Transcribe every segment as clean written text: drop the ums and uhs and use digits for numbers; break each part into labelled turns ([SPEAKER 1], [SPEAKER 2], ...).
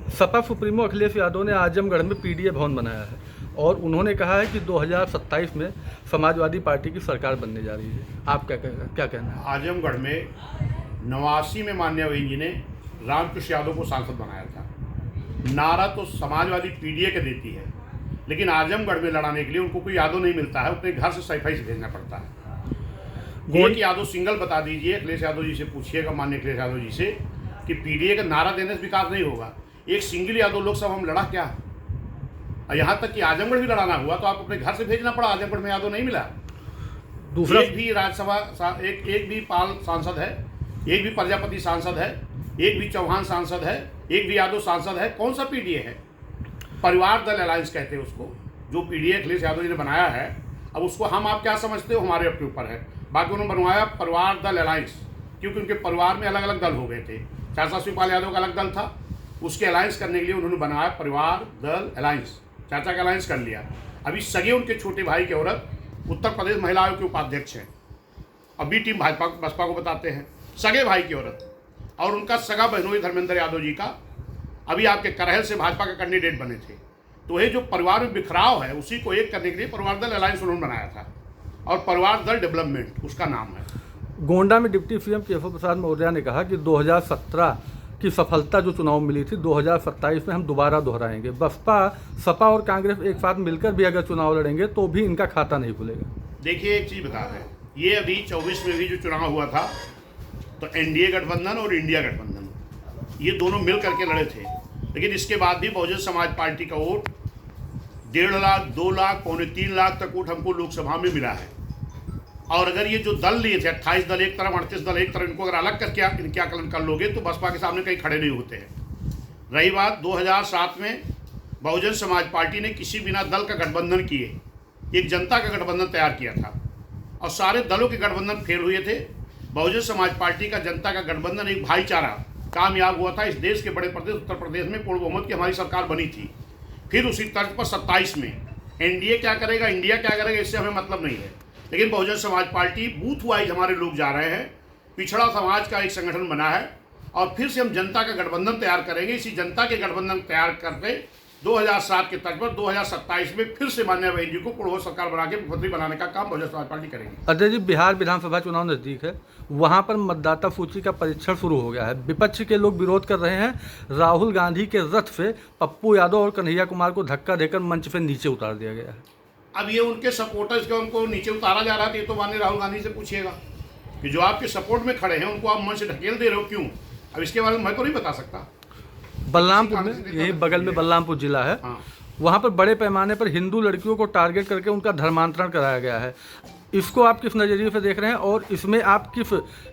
[SPEAKER 1] Sapa supremo Akhilesh Yadav ने आजमगढ़ में PDA भवन बनाया है और उन्होंने कहा है कि 2027 में समाजवादी पार्टी की सरकार बनने जा रही है। आप क्या कहना है?
[SPEAKER 2] आजमगढ़ में 89 में माननीय बहन जी ने रामकृष्ण यादव को सांसद बनाया था। नारा तो समाजवादी पीडीए के देती है, लेकिन आजमगढ़ में लड़ाने के लिए उनको कोई यादव नहीं मिलता है, अपने घर से सफाई से भेजना पड़ता है। एक यादव सिंगल बता दीजिए, अखिलेश यादव जी से पूछिएगा, माननीय अखिलेश यादव जी से, कि पीडीए का नारा देने से विकास नहीं होगा। एक सिंगल यादव लोकसभा हम लड़ा क्या, और यहाँ तक कि आजमगढ़ भी लड़ाना हुआ तो आप अपने घर से भेजना पड़ा। आजमगढ़ में यादव नहीं मिला। दूसरा एक भी राज्यसभा एक भी पाल सांसद है, एक भी प्रजापति सांसद है, एक भी चौहान सांसद है, एक भी यादव सांसद है। कौन सा पीडीए है? परिवार दल अलायंस कहते हैं उसको, जो पीडीए अखिलेश यादव जी ने बनाया है। अब उसको हम आप क्या समझते हो, हमारे अपने ऊपर है। बाकी उन्होंने बनवाया परिवार दल अलायंस, क्योंकि उनके परिवार में अलग अलग दल हो गए थे। चाचा शिवपाल यादव का अलग दल था, उसके अलायंस करने के लिए उन्होंने बनाया परिवार दल अलायंस। चाचा का अलायंस कर लिया। अभी सगे उनके छोटे भाई की औरत उत्तर प्रदेश महिला आयोग के उपाध्यक्ष हैं। अभी टीम बसपा को बताते हैं सगे भाई की औरत, और उनका सगा बहनोई धर्मेंद्र यादव जी का अभी आपके करहल से भाजपा का कैंडिडेट बने थे। तो ये जो परिवार में बिखराव है, उसी को एक करने के लिए परिवार दल अलायंस उन्होंने बनाया था, और परिवार दल डेवलपमेंट उसका नाम है।
[SPEAKER 1] गोंडा में डिप्टी सीएम केशव प्रसाद मौर्य ने कहा कि 2017 की सफलता जो चुनाव मिली थी 2027 में हम दोबारा दोहराएंगे। बसपा, सपा और कांग्रेस एक साथ मिलकर भी अगर चुनाव लड़ेंगे तो भी इनका खाता नहीं खुलेगा।
[SPEAKER 2] देखिए एक चीज़ बता दें, ये अभी 24 में भी जो चुनाव हुआ था, तो एनडीए गठबंधन और इंडिया गठबंधन ये दोनों मिल करके लड़े थे। लेकिन इसके बाद भी बहुजन समाज पार्टी का वोट 1.5 लाख, 2 लाख, पौने 3 लाख तक वोट हमको लोकसभा में मिला है। और अगर ये जो दल लिए थे 28 दल एक तरफ, 38 दल एक तरफ, इनको अगर अलग करके इनके आकलन कर लोगे तो बसपा के सामने कहीं खड़े नहीं होते हैं। रही बात 2007 में बहुजन समाज पार्टी ने किसी बिना दल का गठबंधन किए एक जनता का गठबंधन तैयार किया था, और सारे दलों के गठबंधन फेल हुए थे। बहुजन समाज पार्टी का जनता का गठबंधन एक भाईचारा कामयाब हुआ था। इस देश के बड़े प्रदेश उत्तर प्रदेश में पूर्ण बहुमत की हमारी सरकार बनी थी। फिर उसी तर्ज पर 27 में एनडीए क्या करेगा, इंडिया क्या करेगा, इससे हमें मतलब नहीं है। लेकिन Bahujan Samaj party booth wise हमारे लोग जा रहे हैं, पिछड़ा समाज का एक संगठन बना है, और फिर से हम जनता का गठबंधन तैयार करेंगे। इसी जनता के गठबंधन तैयार करके 2007 के तर्ज पर 2027 में फिर से माननीय बहन जी को पूर्ण सरकार बना के मुख्यमंत्री बनाने का काम बहुजन समाज पार्टी करेगी।
[SPEAKER 1] अजय जी, बिहार विधानसभा चुनाव नजदीक है, वहां पर मतदाता सूची का परीक्षण शुरू हो गया है। विपक्ष के लोग विरोध कर रहे हैं। राहुल गांधी के रथ से पप्पू यादव और कन्हैया कुमार को धक्का देकर मंच से नीचे उतार दिया गया है।
[SPEAKER 2] अब ये उनके सपोर्टर्स को उनको नीचे उतारा जा रहा था, ये तो माननीय राहुल गांधी से पूछिएगा कि जो आपके सपोर्ट में खड़े हैं उनको आप मंच से ढकेल दे रहे हो, क्यों? अब इसके बारे में मैं तो नहीं बता सकता।
[SPEAKER 1] बलरामपुर में, यही बगल में बलरामपुर जिला है, वहाँ पर बड़े पैमाने पर हिंदू लड़कियों को टारगेट करके उनका धर्मांतरण कराया गया है। इसको आप किस नज़रिए से देख रहे हैं और इसमें आप किस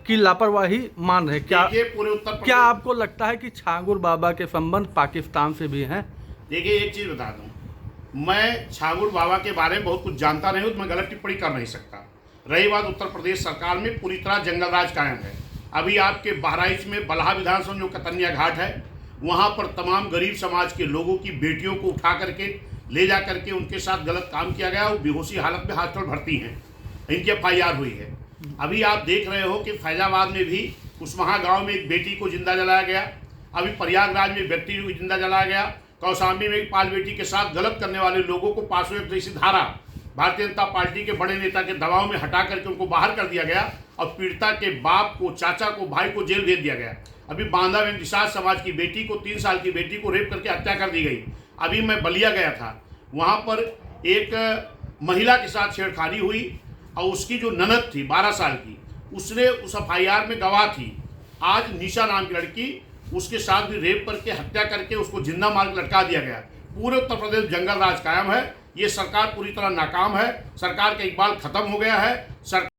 [SPEAKER 1] की लापरवाही मान रहे हैं? क्या आपको लगता है कि छांगुर बाबा के संबंध पाकिस्तान से भी हैं?
[SPEAKER 2] देखिए एक चीज़ बता दूँ, मैं छांगुर बाबा के बारे में बहुत कुछ जानता नहीं हूँ, तो मैं गलत टिप्पणी कर नहीं सकता। रही बात उत्तर प्रदेश सरकार में पूरी तरह जंगल राज कायम है। अभी आपके बहराइच में बलहा विधानसभा जो कतनिया घाट है, वहाँ पर तमाम गरीब समाज के लोगों की बेटियों को उठा करके ले जा करके उनके साथ गलत काम किया गया। वो बेहोशी हालत में हॉस्पिटल भर्ती हैं, इनकी FIR हुई है। अभी आप देख रहे हो कि फैजाबाद में भी कुशमहा गाँव में एक बेटी को जिंदा जलाया गया। अभी प्रयागराज में व्यक्ति को जिंदा जलाया गया। कौशाम्बी में एक पाल बेटी के साथ गलत करने वाले लोगों को 501 जैसी धारा भारतीय जनता पार्टी के बड़े नेता के दबाव में हटा करके उनको बाहर कर दिया गया, और पीड़िता के बाप को, चाचा को, भाई को जेल भेज दिया गया। अभी बांदा में निषाद समाज की बेटी को, 3 साल की बेटी को रेप करके हत्या कर दी गई। अभी मैं बलिया गया था, वहाँ पर एक महिला के साथ छेड़खानी हुई, और उसकी जो ननद थी 12 साल की, उसने उस FIR में गवाह थी। आज निशा नाम की लड़की, उसके साथ भी रेप करके हत्या करके उसको जिंदा मार के लटका दिया गया। पूरे उत्तर प्रदेश जंगल राज कायम है। ये सरकार पूरी तरह नाकाम है। सरकार का इकबाल खत्म हो गया है।